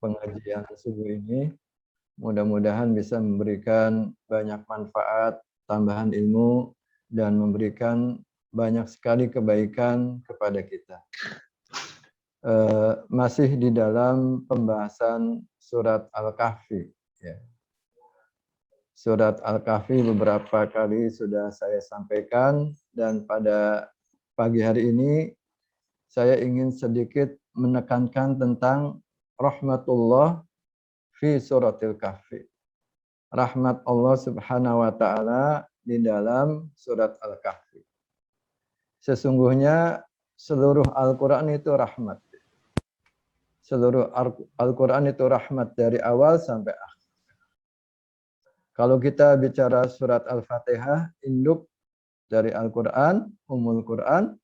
pengajian subuh ini. Mudah-mudahan bisa memberikan banyak manfaat, tambahan ilmu, dan memberikan banyak sekali kebaikan kepada kita. Masih di dalam pembahasan surat Al-Kahfi. Ya. Surat Al-Kahfi beberapa kali sudah saya sampaikan, dan pada pagi hari ini saya ingin sedikit menekankan tentang rahmatullah fi suratil kahfi. Rahmat Allah Subhanahu wa taala di dalam surat Al-Kahfi. Sesungguhnya seluruh Al-Qur'an itu rahmat. Seluruh Al-Qur'an itu rahmat dari awal sampai akhir. Kalau kita bicara surat Al-Fatihah, induk dari Al-Qur'an, Ummul Qur'an,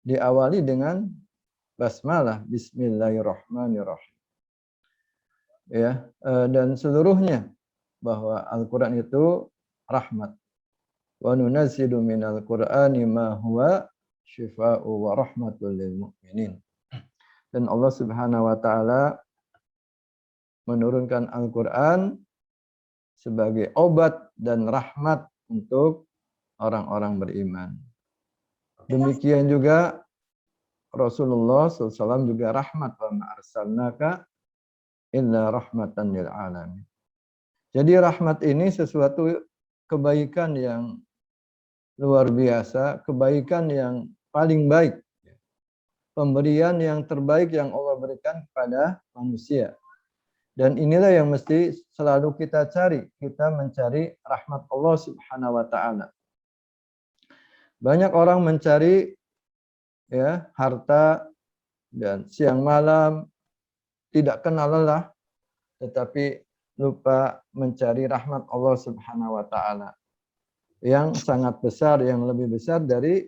diawali dengan basmalah, bismillahirrahmanirrahim. Ya, dan seluruhnya bahwa Al-Qur'an itu rahmat. Wa nunazzilu minal Qur'ani ma huwa syifaa'u wa rahmatul lil mu'minin. Dan Allah Subhanahu wa taala menurunkan Al-Qur'an sebagai obat dan rahmat untuk orang-orang beriman. Demikian juga Rasulullah SAW juga rahmat, wa ma arsalnaka illa rahmatan lil alamin. Jadi rahmat ini sesuatu kebaikan yang luar biasa, kebaikan yang paling baik. Pemberian yang terbaik yang Allah berikan kepada manusia. Dan inilah yang mesti selalu kita cari. Kita mencari rahmat Allah Subhanahu wa taala. Banyak orang mencari ya harta dan siang malam tidak kenal lelah, tetapi lupa mencari rahmat Allah Subhanahu wa taala yang sangat besar, yang lebih besar dari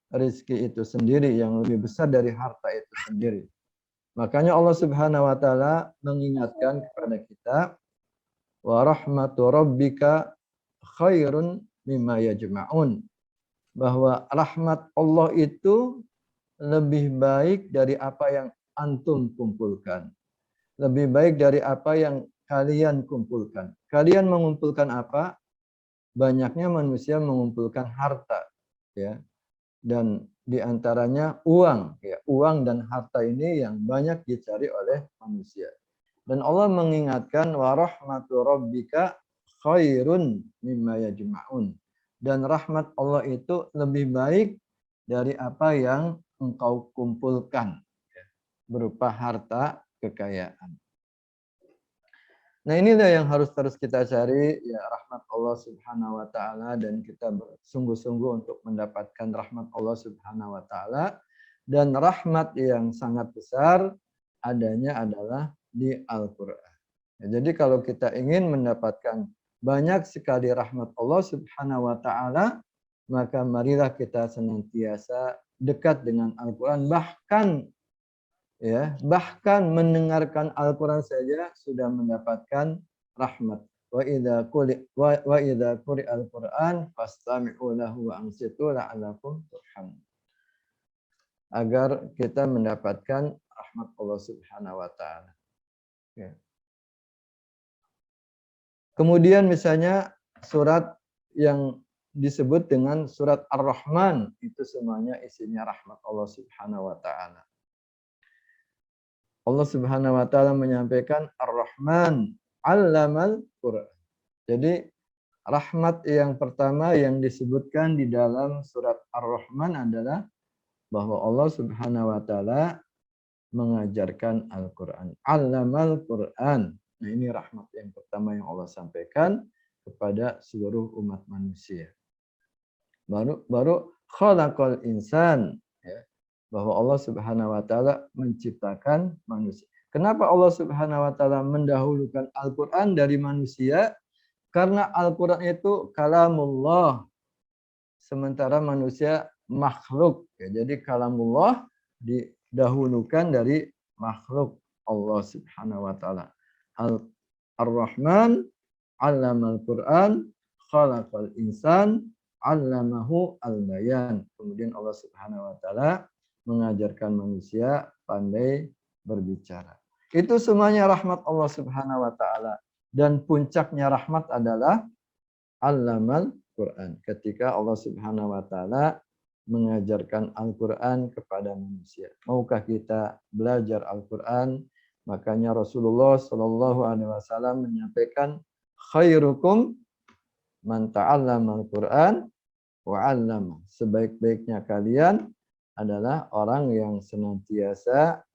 rezeki itu sendiri, yang lebih besar dari harta itu sendiri. Makanya Allah Subhanahu wa taala mengingatkan kepada kita, wa rahmatu rabbika khairun mimma yajma'un, bahwa rahmat Allah itu lebih baik dari apa yang antum kumpulkan. Lebih baik dari apa yang kalian kumpulkan. Kalian mengumpulkan apa? Banyaknya manusia mengumpulkan harta, ya. Dan diantaranya uang, ya, uang dan harta ini yang banyak dicari oleh manusia. Dan Allah mengingatkan wa rahmatu rabbika khairun mimma yajma'un. Dan rahmat Allah itu lebih baik dari apa yang engkau kumpulkan, ya, berupa harta kekayaan. Nah, inilah yang harus terus kita cari, ya, rahmat Allah Subhanahu wa taala, dan kita bersungguh-sungguh untuk mendapatkan rahmat Allah Subhanahu wa taala. Dan rahmat yang sangat besar adanya adalah di Al-Qur'an. Ya, jadi kalau kita ingin mendapatkan banyak sekali rahmat Allah Subhanahu wa taala, maka marilah kita senantiasa dekat dengan Al-Qur'an, bahkan mendengarkan Al-Qur'an saja sudah mendapatkan rahmat. Wa idza quri'al Qur'an fastami'u lahu wa ansitu la'allakum turhamun. Agar kita mendapatkan rahmat Allah Subhanahu wa taala. Ya. Kemudian misalnya surat yang disebut dengan surat Ar-Rahman, itu semuanya isinya rahmat Allah Subhanahu wa taala. Allah Subhanahu wa taala menyampaikan Ar-Rahman 'allamal Qur'an. Jadi rahmat yang pertama yang disebutkan di dalam surat Ar-Rahman adalah bahwa Allah Subhanahu wa taala mengajarkan Al-Qur'an. 'Allamal Qur'an. Nah, ini rahmat yang pertama yang Allah sampaikan kepada seluruh umat manusia. Baru khalaqal insan, ya, bahwa Allah Subhanahu wa taala menciptakan manusia. Kenapa Allah Subhanahu wa taala mendahulukan Al-Qur'an dari manusia? Karena Al-Qur'an itu kalamullah, sementara manusia makhluk. Ya, jadi kalamullah didahulukan dari makhluk Allah Subhanahu wa taala. Ar-Rahman 'allamal Qur'an, khalaqal insan, 'allamahu al-bayan. Kemudian Allah Subhanahu wa taala mengajarkan manusia pandai berbicara. Itu semuanya rahmat Allah Subhanahu wa taala. Dan puncaknya rahmat adalah allamal Quran. Ketika Allah Subhanahu wa taala mengajarkan Al-Quran kepada manusia. Maukah kita belajar Al-Quran? Makanya Rasulullah Shallallahu Alaihi Wasallam menyampaikan, khairukum man ta'allama Al-Quran wa 'allama. Sebaik-baiknya kalian adalah orang yang senantiasa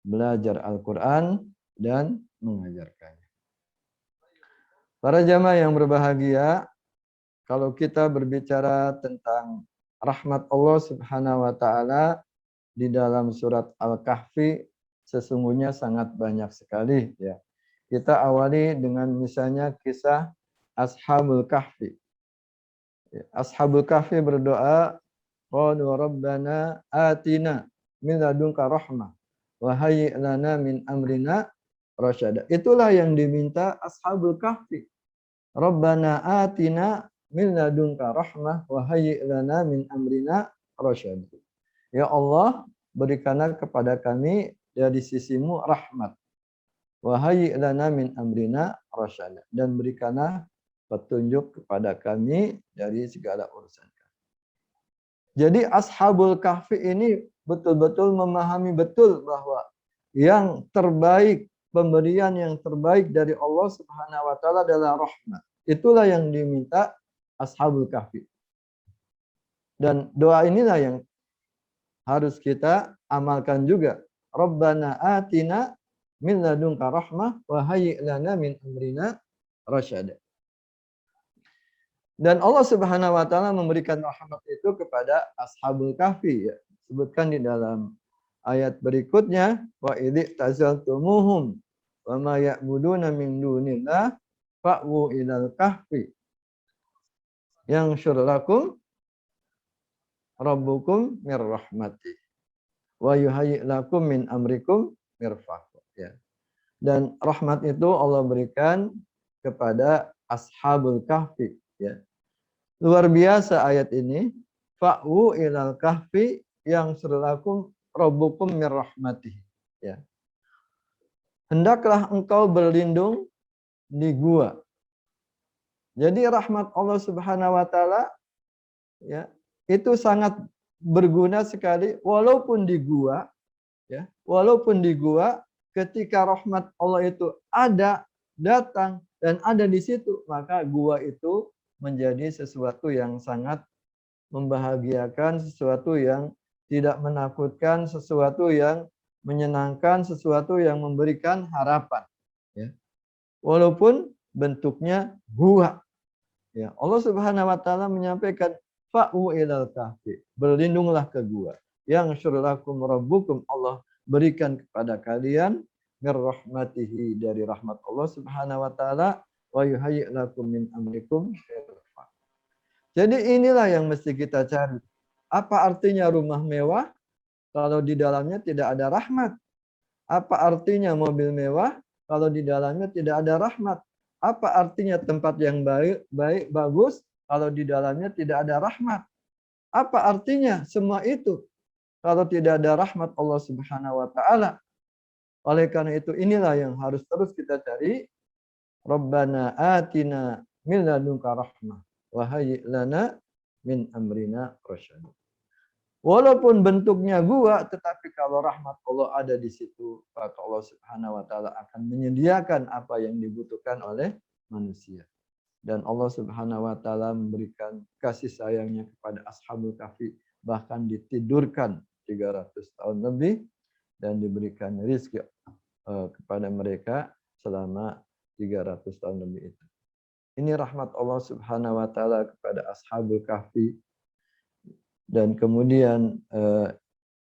belajar Al-Quran dan mengajarkannya. Para jamaah yang berbahagia, kalau kita berbicara tentang rahmat Allah Subhanahu wa taala di dalam surat Al-Kahfi sesungguhnya sangat banyak sekali ya. Kita awali dengan misalnya kisah Ashabul Kahfi. Ashabul Kahfi berdoa, qalu rabbana atina min ladunka rahmah wa hayyi' lana min amrina rasyada. Itulah yang diminta Ashabul Kahfi. Rabbana atina min ladunka rahmah wa hayyi' lana min amrina rasyada. Ya Allah, berikanlah kepada kami dari sisimu rahmat. Wa hayyi' lana min amrina rasyada. Dan berikanlah petunjuk kepada kami dari segala urusan kami. Jadi Ashabul Kahfi ini betul-betul memahami betul bahwa yang terbaik, pemberian yang terbaik dari Allah Subhanahu wa taala adalah rahmat. Itulah yang diminta Ashabul Kahfi. Dan doa inilah yang harus kita amalkan juga. Rabbana atina min ladunka rahmah wa hayyi' lana min amrina rasyada. Dan Allah Subhanahu wa taala memberikan rahmat itu kepada Ashabul Kahfi ya. Sebutkan di dalam ayat berikutnya, wa idh tazaltumuhum wa ma ya'buduna min dunillah fa'wu ilal kahfi yang syurlakum rabbukum mir rahmati wa yuhayyi' lakum min amrikum mirfaqah ya. Dan rahmat itu Allah berikan kepada Ashabul Kahfi ya. Luar biasa ayat ini, fa'wu ilal kahfi yang syurlakum rabbukum mir rahmatihi ya. Hendaklah engkau berlindung di gua. Jadi rahmat Allah Subhanahu wa taala ya, itu sangat berguna sekali walaupun di gua ya, walaupun di gua ketika rahmat Allah itu ada, datang dan ada di situ, maka gua itu menjadi sesuatu yang sangat membahagiakan, sesuatu yang tidak menakutkan, sesuatu yang menyenangkan, sesuatu yang memberikan harapan ya. Walaupun bentuknya gua. Ya, Allah Subhanahu wa taala menyampaikan fa'u ilal kahfi, berlindunglah ke gua. Yang syurlakum rabbukum, Allah berikan kepada kalian mir rahmatihi, dari rahmat Allah Subhanahu wa taala, wa yuhayyi' lakum min amrikum. Jadi inilah yang mesti kita cari. Apa artinya rumah mewah kalau di dalamnya tidak ada rahmat? Apa artinya mobil mewah kalau di dalamnya tidak ada rahmat? Apa artinya tempat yang baik, bagus kalau di dalamnya tidak ada rahmat? Apa artinya semua itu kalau tidak ada rahmat Allah Subhanahu wa taala? Oleh karena itu inilah yang harus terus kita cari. Rabbana atina min ladunka rahmah wa hayyi' lana min amrina rasyada. Walaupun bentuknya gua, tetapi kalau rahmat Allah ada di situ, maka Allah Subhanahu wa taala akan menyediakan apa yang dibutuhkan oleh manusia. Dan Allah Subhanahu wa taala memberikan kasih sayangnya kepada Ashabul Kahfi, bahkan ditidurkan 300 tahun lebih dan diberikan rezeki kepada mereka selama 300 tahun lebih itu. Ini rahmat Allah Subhanahu wa taala kepada Ashabul Kahfi. Dan kemudian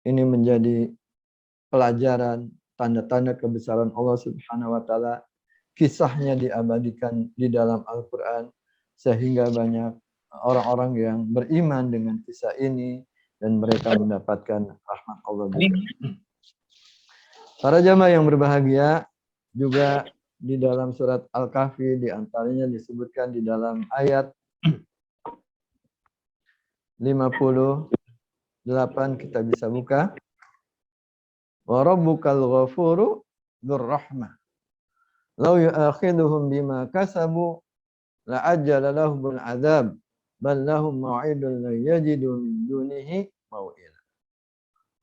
ini menjadi pelajaran, tanda-tanda kebesaran Allah Subhanahu wa taala. Kisahnya diabadikan di dalam Al-Quran sehingga banyak orang-orang yang beriman dengan kisah ini dan mereka mendapatkan rahmat Allah juga. Para jamaah yang berbahagia, juga di dalam surat Al-Kahfi di antaranya disebutkan di dalam ayat 58, kita bisa buka. Wa rabbukal ghafuru dzur rahmah. Law yu'akhiduhum bima kasabu la'ajjala lahumul 'adzab bal lahum mau'idun la yajidu min dunihi mau'ila.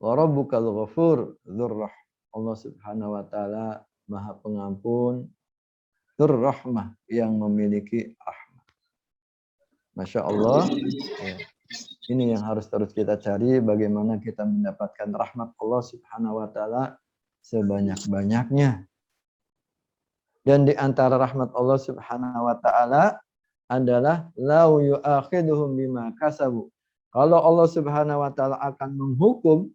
Wa rabbukal ghafur dzur rahmah. Allah Subhanahu wa taala Maha Pengampun, dzur rahmah, yang memiliki rahmat. Masya Allah. Ya. Ini yang harus terus kita cari, bagaimana kita mendapatkan rahmat Allah Subhanahu wa taala sebanyak-banyaknya. Dan di antara rahmat Allah Subhanahu wa taala adalah lau yu'akhiduhum bima kasabu. Kalau Allah Subhanahu wa taala akan menghukum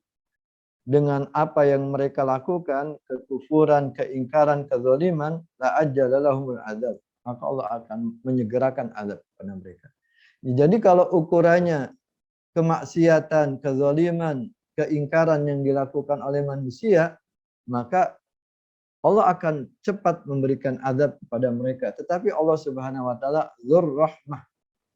dengan apa yang mereka lakukan, kekufuran, keingkaran, kezaliman, la ajjala lahumul adzab. Maka Allah akan menyegerakan azab kepada mereka. Jadi kalau ukurannya kemaksiatan, kezaliman, keingkaran yang dilakukan oleh manusia, maka Allah akan cepat memberikan azab kepada mereka. Tetapi Allah Subhanahu wa taala dzur rahmah,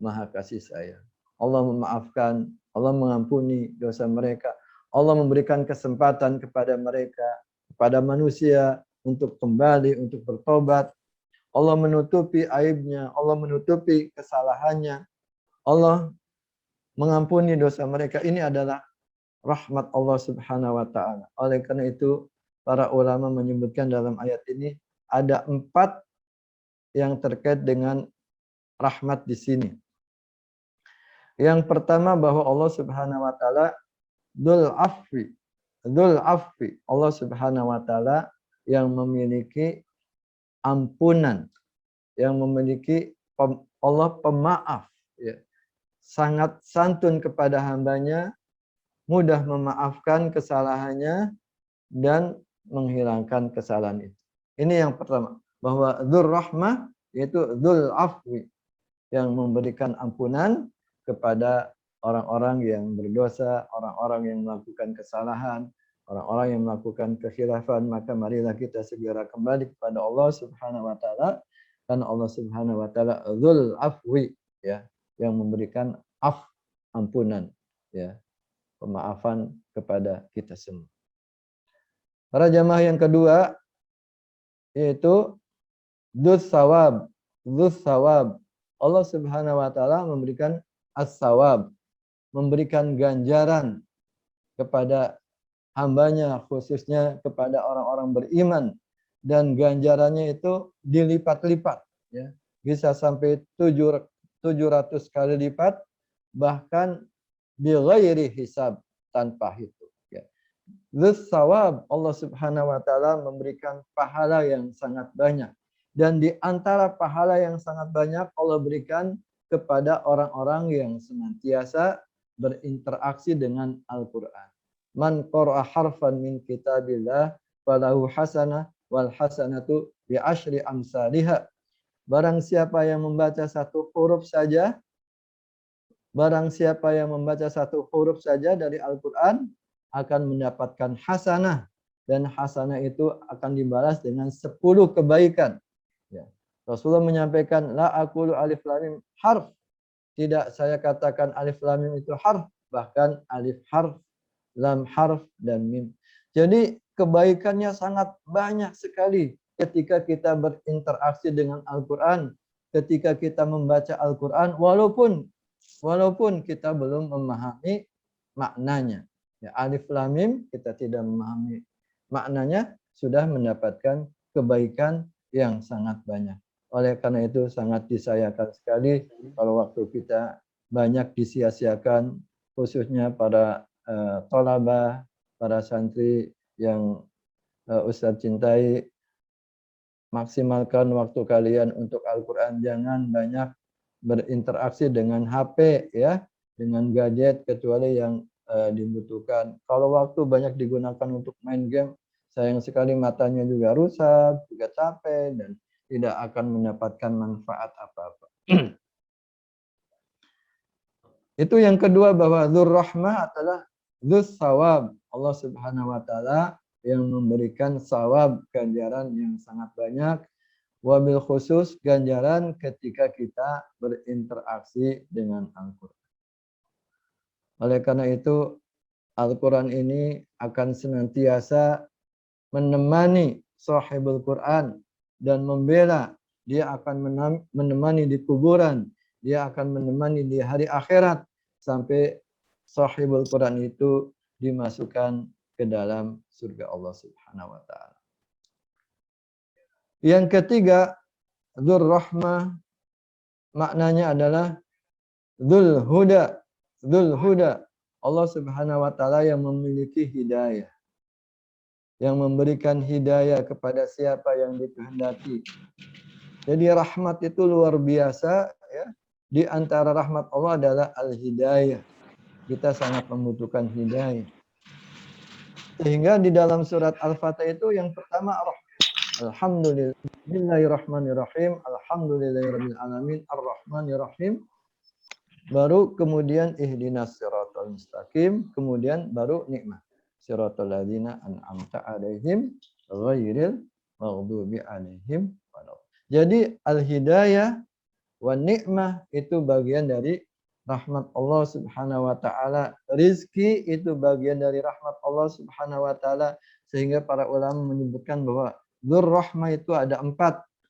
Maha kasih sayang. Allah memaafkan, Allah mengampuni dosa mereka. Allah memberikan kesempatan kepada mereka, kepada manusia untuk kembali, untuk bertobat. Allah menutupi aibnya, Allah menutupi kesalahannya. Allah mengampuni dosa mereka. Ini adalah rahmat Allah Subhanahu wa taala. Oleh karena itu, para ulama menyebutkan dalam ayat ini ada 4 yang terkait dengan rahmat di sini. Yang pertama bahwa Allah Subhanahu wa taala dzul afwi. Dzul afwi. Allah Subhanahu wa taala yang memiliki ampunan, yang memiliki Allah pemaaf, ya. Sangat santun kepada hambanya, mudah memaafkan kesalahannya dan menghilangkan kesalahan itu. Ini yang pertama, bahwa dzur rahmah yaitu dzul afwi, yang memberikan ampunan kepada orang-orang yang berdosa, orang-orang yang melakukan kesalahan, orang-orang yang melakukan kekhilafan. Maka marilah kita segera kembali kepada Allah Subhanahu wa taala, karena Allah Subhanahu wa taala dzul afwi, ya, yang memberikan ampunan, ya, pemaafan kepada kita semua. Para jamaah yang kedua yaitu dzus sawab. Dzus sawab. Allah Subhanahu wa taala memberikan as-sawab, memberikan ganjaran kepada hambanya, khususnya kepada orang-orang beriman, dan ganjarannya itu dilipat-lipat, ya. Bisa sampai 700 kali lipat, bahkan bighairi hisab, tanpa hitung. Dzus sawab, Allah Subhanahu wa taala memberikan pahala yang sangat banyak. Dan di antara pahala yang sangat banyak Allah berikan kepada orang-orang yang senantiasa berinteraksi dengan Al-Qur'an. Man qara'a harfan min kitabillah falahu hasanah wal hasanatu bi asyri amsalihha. Barang siapa yang membaca satu huruf saja, dari Al-Qur'an akan mendapatkan hasanah, dan hasanah itu akan dibalas dengan 10 kebaikan. Ya. Rasulullah menyampaikan, la aqulu alif lam mim harf. Tidak saya katakan alif lam mim itu harf, bahkan alif harf, lam harf, dan mim. Jadi kebaikannya sangat banyak sekali ketika kita berinteraksi dengan Al-Qur'an, ketika kita membaca Al-Qur'an, walaupun kita belum memahami maknanya. Ya, alif lam mim kita tidak memahami maknanya, sudah mendapatkan kebaikan yang sangat banyak. Oleh karena itu sangat disayangkan sekali kalau waktu kita banyak disia-siakan, khususnya para thalabah, para santri yang Ustadz cintai. Maksimalkan waktu kalian untuk Al-Quran, jangan banyak berinteraksi dengan HP, ya, dengan gadget, kecuali yang dibutuhkan. Kalau waktu banyak digunakan untuk main game, sayang sekali matanya juga rusak, juga capek, dan tidak akan mendapatkan manfaat apa-apa. Itu yang kedua, bahwa dzur rahmah adalah dzus sawab. Allah Subhanahu wa taala yang memberikan sawab, ganjaran yang sangat banyak. Wabil khusus ganjaran ketika kita berinteraksi dengan Al-Quran. Oleh karena itu, Al-Quran ini akan senantiasa menemani sahibul Quran dan membela, dia akan menemani di kuburan, dia akan menemani di hari akhirat sampai sahibul Quran itu dimasukkan ke dalam surga Allah Subhanahu wa taala. Yang ketiga, dzur rahmah maknanya adalah dzul huda. Dzul huda, Allah Subhanahu wa taala yang memiliki hidayah, yang memberikan hidayah kepada siapa yang dikehendaki. Jadi rahmat itu luar biasa ya. Di antara rahmat Allah adalah al-hidayah. Kita sangat membutuhkan hidayah. Sehingga di dalam surat Al-Fatih itu yang pertama Alhamdulillah, Bismillahirrahmanirrahim, Alhamdulillahirabbil alamin, Ar-Rahmanirrahim. Baru kemudian ihdinas siratal mustaqim, kemudian baru nikmat. Siratal ladzina an'amta 'alaihim ghairil maghdubi 'alaihim walad. Jadi al-hidayah wa nikmah itu bagian dari rahmat Allah Subhanahu wa taala. Rizki itu bagian dari rahmat Allah Subhanahu wa taala, sehingga para ulama menyebutkan bahwa dzur rahmah itu ada 4.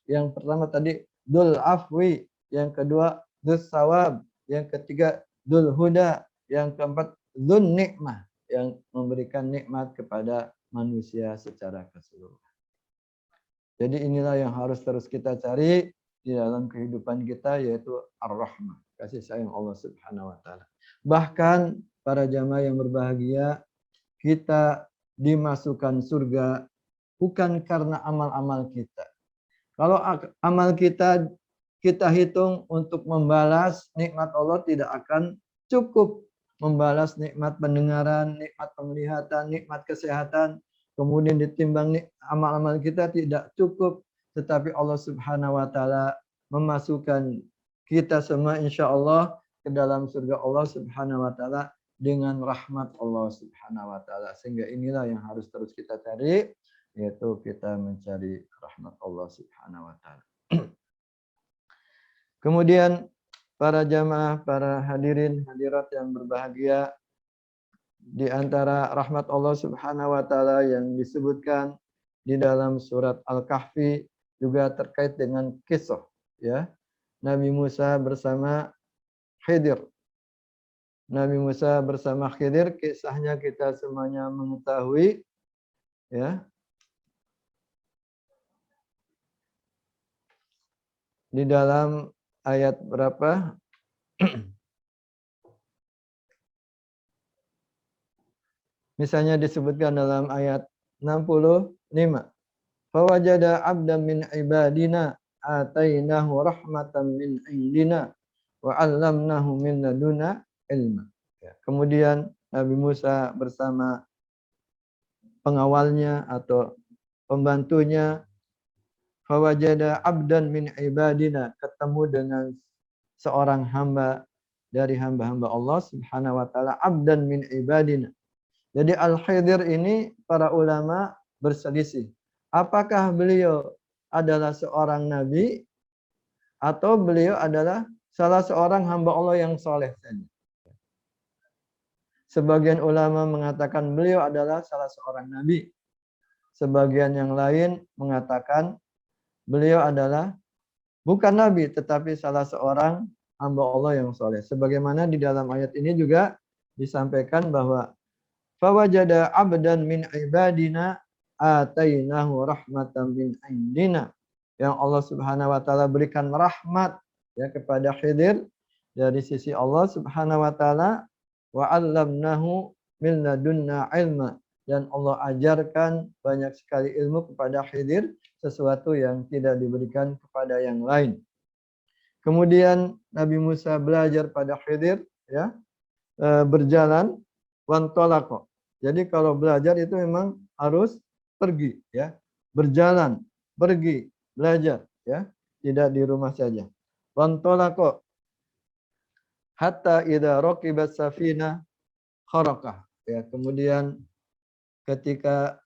Yang pertama tadi dzul afwi, yang kedua dzus sawab, yang ketiga dzul huda, yang keempat dzun nikmah, yang memberikan nikmat kepada manusia secara keseluruhan. Jadi inilah yang harus terus kita cari di dalam kehidupan kita, yaitu ar-rahmah, kasih sayang Allah Subhanahu wa taala. Bahkan para jamaah yang berbahagia, kita dimasukkan surga bukan karena amal-amal kita. Kalau amal kita hitung untuk membalas nikmat Allah, tidak akan cukup membalas nikmat pendengaran, nikmat penglihatan, nikmat kesehatan. Kemudian ditimbang amal-amal kita tidak cukup. Tetapi Allah Subhanahu wa taala memasukkan kita semua insya Allah ke dalam surga Allah Subhanahu wa taala dengan rahmat Allah Subhanahu wa taala. Sehingga inilah yang harus terus kita cari, yaitu kita mencari rahmat Allah Subhanahu wa taala. Kemudian para jamaah, para hadirin hadirat yang berbahagia, di antara rahmat Allah Subhanahu wa taala yang disebutkan di dalam surat Al-Kahfi juga terkait dengan kisah ya. Nabi Musa bersama Khidir. Nabi Musa bersama Khidir, kisahnya kita semuanya mengetahui ya. Di dalam ayat berapa? Misalnya disebutkan dalam ayat 65. Fawajada 'abdan min ibadina atainahu rahmatan min indina wa 'allamnahu min laduna ilma. Ya. Kemudian Nabi Musa bersama pengawalnya atau pembantunya, fawajada 'abdan min ibadina, ketemu dengan seorang hamba dari hamba-hamba Allah Subhanahu wa taala, 'abdan min ibadina. Jadi Al-Khidir ini para ulama berselisih. Apakah beliau adalah seorang nabi atau beliau adalah salah seorang hamba Allah yang soleh saja. Sebagian ulama mengatakan beliau adalah salah seorang nabi. Sebagian yang lain mengatakan beliau adalah bukan nabi tetapi salah seorang hamba Allah yang soleh. Sebagaimana di dalam ayat ini juga disampaikan bahwa fawajada 'abdan min ibadina atainahu rahmatan min indina, yang Allah Subhanahu wa taala berikan rahmat ya kepada Khidir dari sisi Allah Subhanahu wa taala, wa 'allamnahu min ladunna ilma, dan Allah ajarkan banyak sekali ilmu kepada Khidir, sesuatu yang tidak diberikan kepada yang lain. Kemudian Nabi Musa belajar pada Khidir ya, berjalan wantolako. Jadi kalau belajar itu memang harus pergi ya, berjalan, pergi, belajar ya, tidak di rumah saja. Wantolako hatta idza raqibat safina kharaqah ya. Kemudian ketika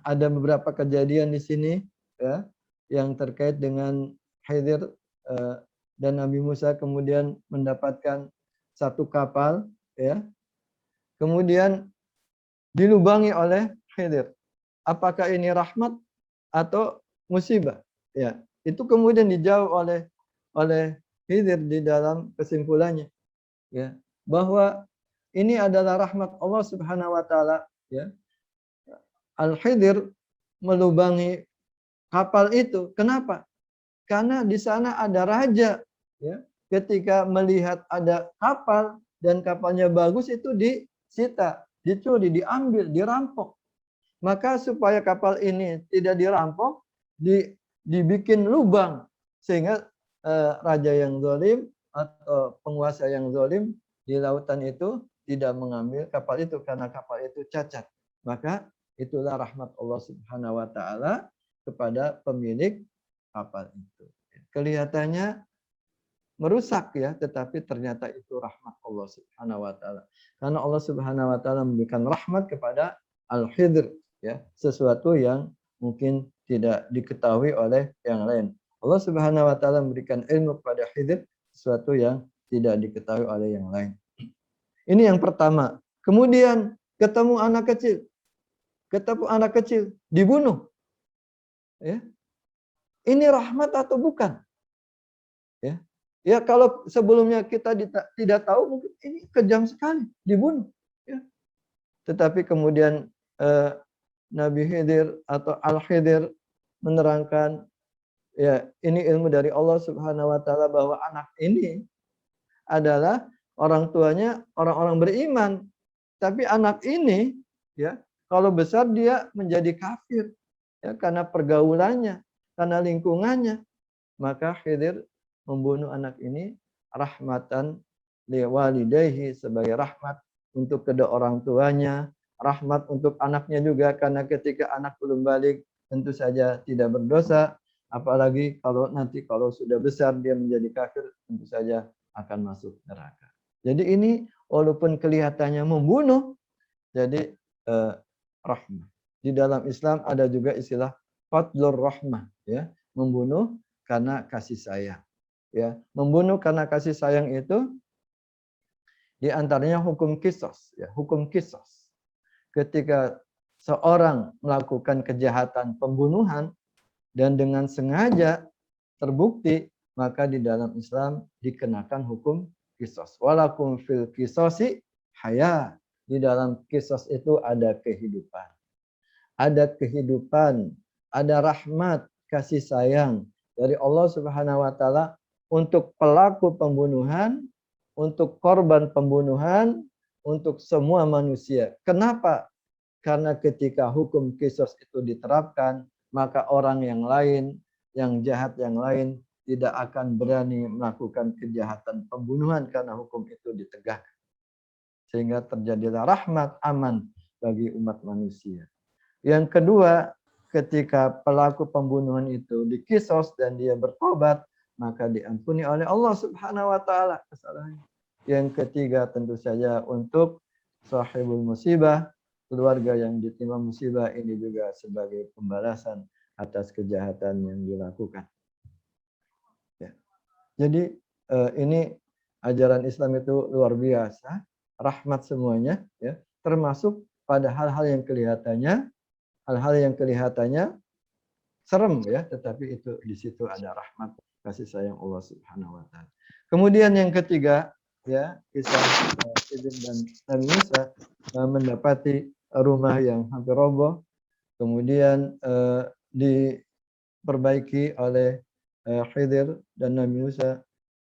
ada beberapa kejadian di sini ya yang terkait dengan Khidir dan Nabi Musa kemudian mendapatkan satu kapal ya. Kemudian dilubangi oleh Khidir. Apakah ini rahmat atau musibah? Ya, itu kemudian dijawab oleh Khidir di dalam kesimpulannya, ya, bahwa ini adalah rahmat Allah Subhanahu wa taala, ya. Al-Khidir melubangi kapal itu. Kenapa? Karena di sana ada raja, ya. Ketika melihat ada kapal dan kapalnya bagus itu disita, dicuri, diambil, dirampok. Maka supaya kapal ini tidak dirampok, dibikin lubang sehingga raja yang zalim atau penguasa yang zalim di lautan itu tidak mengambil kapal itu karena kapal itu cacat. Maka itulah rahmat Allah Subhanahu wa taala kepada pemilik kapal itu. Kelihatannya merusak ya, tetapi ternyata itu rahmat Allah Subhanahu wa taala. Karena Allah Subhanahu wa taala memberikan rahmat kepada Al-Khidr, ya, sesuatu yang mungkin tidak diketahui oleh yang lain. Allah Subhanahu wa taala memberikan ilmu kepada Khidr, sesuatu yang tidak diketahui oleh yang lain. Ini yang pertama. Kemudian ketemu anak kecil. Ketemu anak kecil dibunuh. Ya. Ini rahmat atau bukan? Ya. Ya, kalau sebelumnya kita tidak tahu, mungkin ini kejam sekali, dibunuh. Ya. Tetapi kemudian Nabi Khidir atau Al-Khidir menerangkan, ya, ini ilmu dari Allah Subhanahu wa taala bahwa anak ini adalah orang tuanya orang-orang beriman. Tapi anak ini, ya, kalau besar dia menjadi kafir, ya, karena pergaulannya, karena lingkungannya. Maka Khidir membunuh anak ini rahmatan liwalidayhi, sebagai rahmat untuk kedua orang tuanya, rahmat untuk anaknya juga, karena ketika anak belum balik tentu saja tidak berdosa, apalagi kalau sudah besar dia menjadi kafir, tentu saja akan masuk neraka. Jadi ini walaupun kelihatannya membunuh, jadi rahmah. Di dalam Islam ada juga istilah qatlur rahmah, ya, membunuh karena kasih sayang. Ya, membunuh karena kasih sayang itu di antaranya hukum qisas, ya, hukum qisas. Ketika seorang melakukan kejahatan pembunuhan dan dengan sengaja terbukti, maka di dalam Islam dikenakan hukum qisas. Walakum fil qisasi haya. Di dalam qisas itu ada kehidupan. Ada kehidupan, ada rahmat, kasih sayang dari Allah Subhanahu wa taala untuk pelaku pembunuhan, untuk korban pembunuhan, untuk semua manusia. Kenapa? Karena ketika hukum qisas itu diterapkan, maka orang yang lain, yang jahat yang lain tidak akan berani melakukan kejahatan pembunuhan karena hukum itu ditegakkan. Sehingga terjadilah rahmat, aman bagi umat manusia. Yang kedua, ketika pelaku pembunuhan itu dikisos dan dia bertobat, maka diampuni oleh Allah Subhanahu wa taala kesalahannya. Yang ketiga tentu saja untuk sahibul musibah, keluarga yang ditimpa musibah, ini juga sebagai pembalasan atas kejahatan yang dilakukan. Ya. Jadi ini ajaran Islam itu luar biasa, rahmat semuanya, ya, termasuk pada hal-hal yang kelihatannya serem, ya, tetapi itu di situ ada rahmat kasih sayang Allah Subhanahu wa taala. Kemudian yang ketiga, ya, kisah Khidir dan Nabi Musa mendapati rumah yang hampir roboh, kemudian diperbaiki oleh Khidir dan Nabi Musa.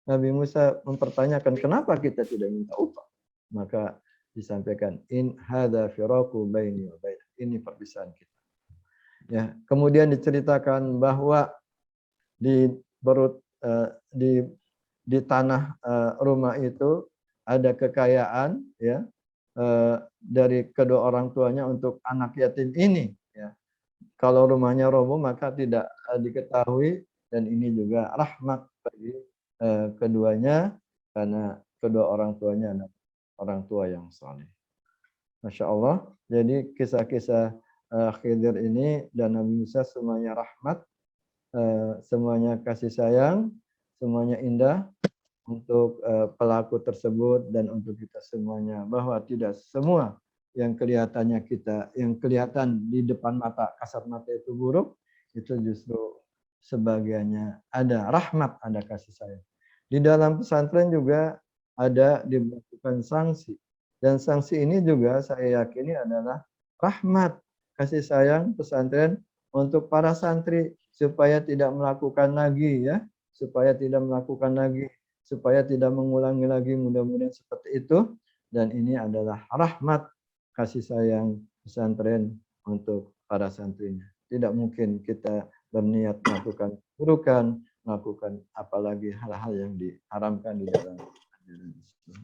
Nabi Musa mempertanyakan, kenapa kita tidak minta upah? Maka disampaikan, in hadza firaqu baini wa bainak. Ini perpisahan kita. Ya, kemudian diceritakan bahwa di perut di tanah rumah itu ada kekayaan, ya, dari kedua orang tuanya untuk anak yatim ini, ya. Kalau rumahnya roboh maka tidak diketahui, dan ini juga rahmat bagi keduanya karena kedua orang tuanya adalah orang tua yang saleh. Masya Allah. Jadi kisah-kisah Khidir ini dan Nabi Musa semuanya rahmat, semuanya kasih sayang, semuanya indah untuk pelaku tersebut dan untuk kita semuanya, bahwa tidak semua yang kelihatan di depan mata, kasat mata itu buruk, itu justru sebagiannya ada rahmat, ada kasih sayang. Di dalam pesantren juga ada diberlakukan sanksi. Dan sanksi ini juga saya yakini adalah rahmat, kasih sayang pesantren untuk para santri supaya tidak melakukan lagi ya, supaya tidak melakukan lagi, supaya tidak mengulangi lagi, mudah-mudahan seperti itu. Dan ini adalah rahmat kasih sayang pesantren untuk para santrinya. Tidak mungkin kita berniat melakukan keburukan, melakukan apalagi hal-hal yang diharamkan di dalam ajaran Islam.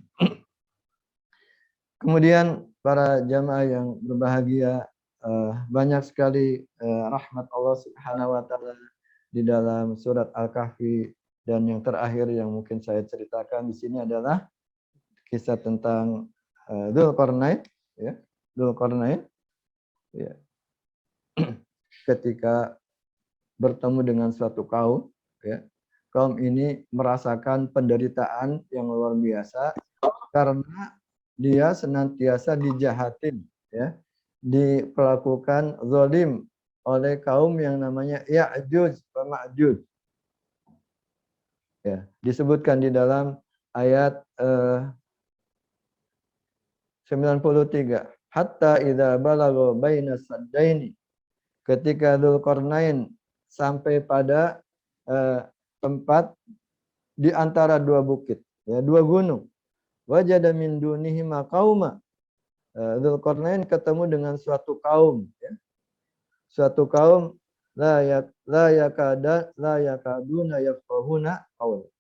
Kemudian para jamaah yang berbahagia, banyak sekali rahmat Allah Subhanahu wa taala di dalam surat Al-Kahfi, dan yang terakhir yang mungkin saya ceritakan di sini adalah kisah tentang Dzulqarnain ya. Dzulqarnain ya. Ketika bertemu dengan suatu kaum ya. Kaum ini merasakan penderitaan yang luar biasa karena dia senantiasa dijahatin ya, diperlakukan zalim oleh kaum yang namanya Ya'juj wa Ma'juj. Ya, disebutkan di dalam ayat 93. Hatta idza balagha baina saddaini. Ketika Dzulqarnain sampai pada tempat di antara dua bukit, ya, dua gunung. Wajada min dunihima qauma. Dzulqarnain ketemu dengan suatu kaum, ya. Suatu kaum la yakaduna yafqahuna qaul.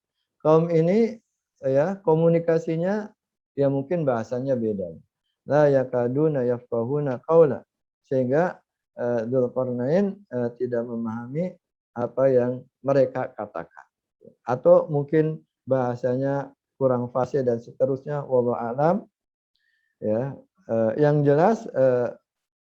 Kaum ini ya komunikasinya ya mungkin bahasanya beda. La yakaduna yafqahuna qaula. Sehingga Dzulqarnain tidak memahami apa yang mereka katakan. Atau mungkin bahasanya kurang fasih dan seterusnya, wallahu alam. Ya, yang jelas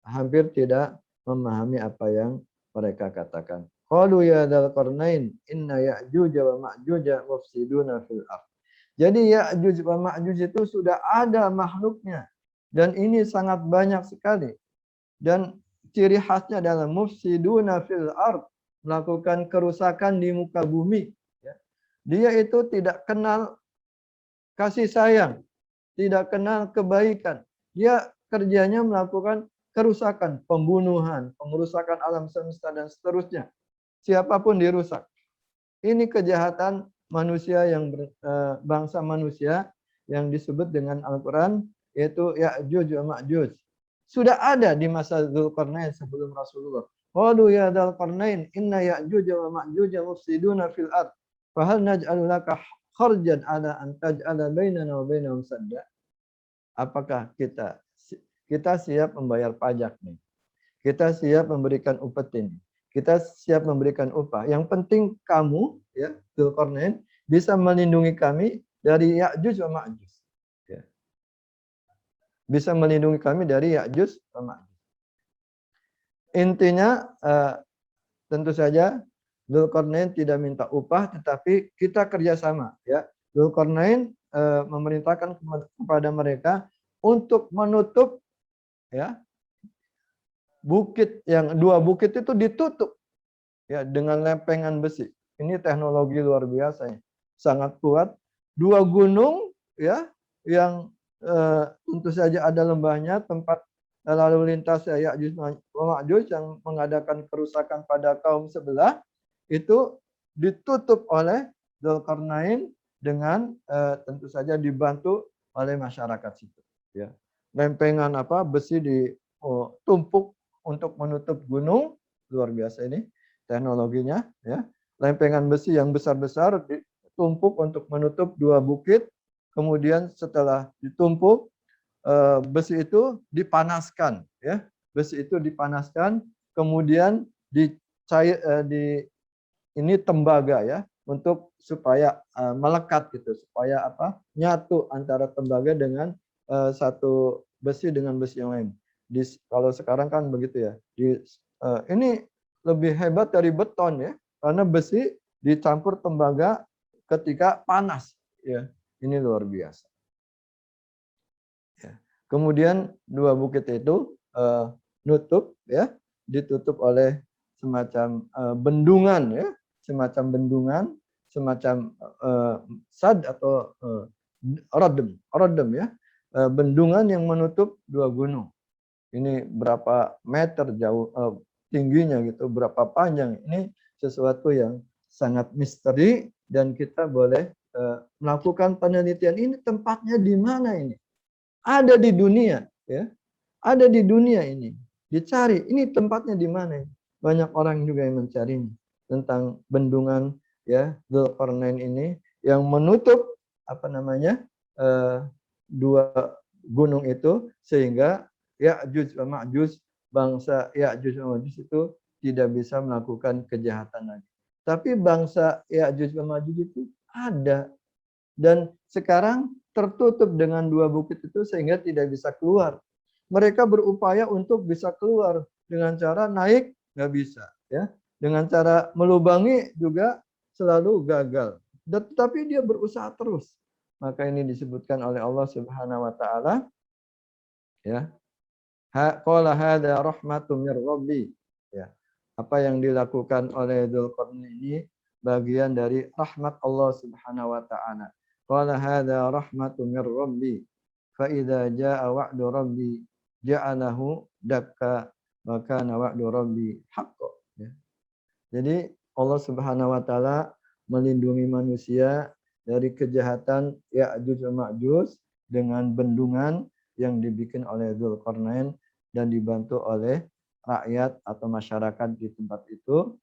hampir tidak memahami apa yang mereka katakan. Qalu ya Dzulqarnain inna Ya'juj wa Ma'juj mufsiduna fil ardh. Jadi Ya'juj wa Ma'juj itu sudah ada makhluknya dan ini sangat banyak sekali. Dan ciri khasnya adalah mufsiduna fil ardh, melakukan kerusakan di muka bumi. Ya. Dia itu tidak kenal kasih sayang, tidak kenal kebaikan. Dia kerjanya melakukan kerusakan, pembunuhan, pengerusakan alam semesta dan seterusnya. Siapapun dirusak. Ini kejahatan manusia yang bangsa manusia yang disebut dengan Al-Quran, yaitu Ya'juj wa Ma'juj. Sudah ada di masa Dzulqarnain sebelum Rasulullah. Qalu ya Dzulqarnain inna Ya'juj wa Ma'juj mufsiduna fil ardh. Fahal naj'alu laka kharjan ala an taj'ala bainana wa bainahum sadda. Apakah kita siap membayar pajak nih? Kita siap memberikan upeti nih. Kita siap memberikan upah. Yang penting kamu ya Dzulqarnain bisa melindungi kami dari Ya'juj wa Ma'juj. Ya. Bisa melindungi kami dari Ya'juj wa Ma'juj. Intinya tentu saja Dzulqarnain tidak minta upah, tetapi kita kerjasama. Ya, Dzulqarnain memerintahkan kepada mereka untuk menutup ya bukit, yang dua bukit itu ditutup ya dengan lempengan besi. Ini teknologi luar biasa ya, sangat kuat. Dua gunung ya yang tentu saja ada lembahnya, tempat lalu lintas Ya'juj wa Ma'juj yang mengadakan kerusakan pada kaum sebelah itu ditutup oleh Dzulqarnain dengan tentu saja dibantu oleh masyarakat situ. Ya, lempengan besi ditumpuk untuk menutup gunung, luar biasa ini teknologinya. Ya, lempengan besi yang besar-besar ditumpuk untuk menutup dua bukit. Kemudian setelah ditumpuk, besi itu dipanaskan, ya. Besi itu dipanaskan, kemudian ini tembaga ya, untuk supaya melekat gitu, supaya nyatu antara tembaga dengan satu besi dengan besi yang lain. Kalau sekarang kan begitu ya. Ini lebih hebat dari beton ya, karena besi dicampur tembaga ketika panas ya. Ini luar biasa. Ya. Kemudian dua bukit itu nutup ya, ditutup oleh semacam bendungan ya, semacam bendungan, semacam sad atau rodem ya, bendungan yang menutup dua gunung. Ini berapa meter jauh tingginya gitu, berapa panjang. Ini sesuatu yang sangat misteri dan kita boleh melakukan penelitian ini tempatnya di mana ini. Ada di dunia ya. Ada di dunia ini. Dicari, ini tempatnya di mana? Banyak orang juga yang mencarinya tentang bendungan ya Dzulqarnain ini yang menutup apa namanya dua gunung itu sehingga Ya'juj wa Ma'juj, bangsa Ya'juj wa Ma'juj itu tidak bisa melakukan kejahatan lagi. Tapi bangsa Ya'juj wa Ma'juj itu ada dan sekarang tertutup dengan dua bukit itu sehingga tidak bisa keluar. Mereka berupaya untuk bisa keluar dengan cara naik nggak bisa, ya. Dengan cara melubangi juga selalu gagal. Tetapi dia berusaha terus. Maka ini disebutkan oleh Allah Subhanahu wa taala, ya. Qala hadza rahmatun mir rabbi. Ya. Apa yang dilakukan oleh Dzulqarnain ini bagian dari rahmat Allah Subhanahu wa taala. Qala hadza rahmatun mir rabbi. Fa idza jaa wa'du rabbi ja'alahu dakka wa kana wa'du rabbi haqqan. Ya. Jadi Allah Subhanahu wa taala melindungi manusia dari kejahatan Ya'juj wa Ma'juj dengan bendungan yang dibikin oleh Dzulqarnain dan dibantu oleh rakyat atau masyarakat di tempat itu.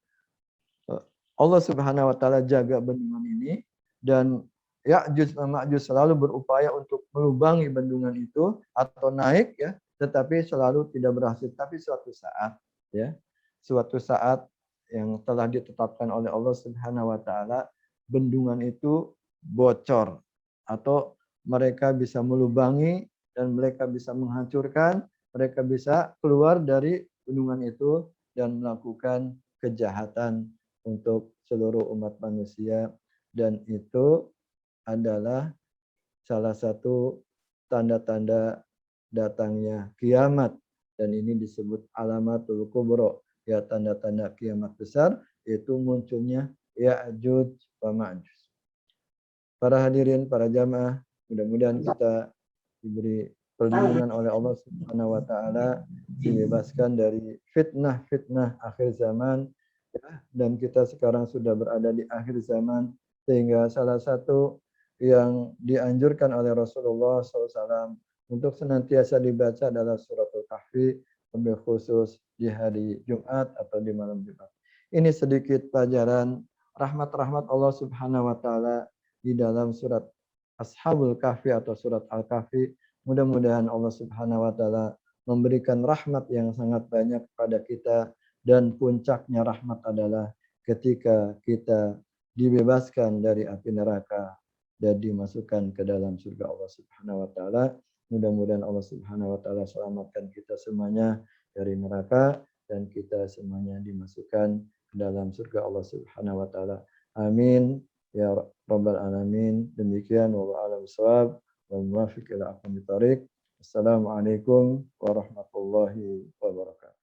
Allah Subhanahu wa taala jaga bendungan ini dan Ya'juj wa Ma'juj selalu berupaya untuk melubangi bendungan itu atau naik ya, tetapi selalu tidak berhasil. Tapi suatu saat ya, suatu saat yang telah ditetapkan oleh Allah Subhanahu wa taala, bendungan itu bocor atau mereka bisa melubangi dan mereka bisa menghancurkan, mereka bisa keluar dari bendungan itu dan melakukan kejahatan untuk seluruh umat manusia, dan itu adalah salah satu tanda-tanda datangnya kiamat, dan ini disebut alamatul kubro, ya, tanda-tanda kiamat besar, yaitu munculnya Ya'juj wa Ma'juj. Para hadirin, para jamaah, mudah-mudahan kita diberi perlindungan oleh Allah Subhanahu wa taala, dibebaskan dari fitnah-fitnah akhir zaman ya, dan kita sekarang sudah berada di akhir zaman sehingga salah satu yang dianjurkan oleh Rasulullah SAW untuk senantiasa dibaca adalah suratul Kahfi, lebih khusus di hari Jumat atau di malam Jumat. Ini sedikit pelajaran rahmat-rahmat Allah Subhanahu wa taala di dalam surat Ashabul Kahfi atau surat Al-Kahfi. Mudah-mudahan Allah Subhanahu wa taala memberikan rahmat yang sangat banyak kepada kita, dan puncaknya rahmat adalah ketika kita dibebaskan dari api neraka dan dimasukkan ke dalam surga Allah Subhanahu wa taala. Mudah-mudahan Allah Subhanahu wa taala selamatkan kita semuanya dari neraka dan kita semuanya dimasukkan ke dalam surga Allah Subhanahu wa taala. Amin ya rabbal alamin. Demikian wallahu a'lam bishawab wal muwaffiq ila aqwamit thoriq. Assalamualaikum warahmatullahi wabarakatuh.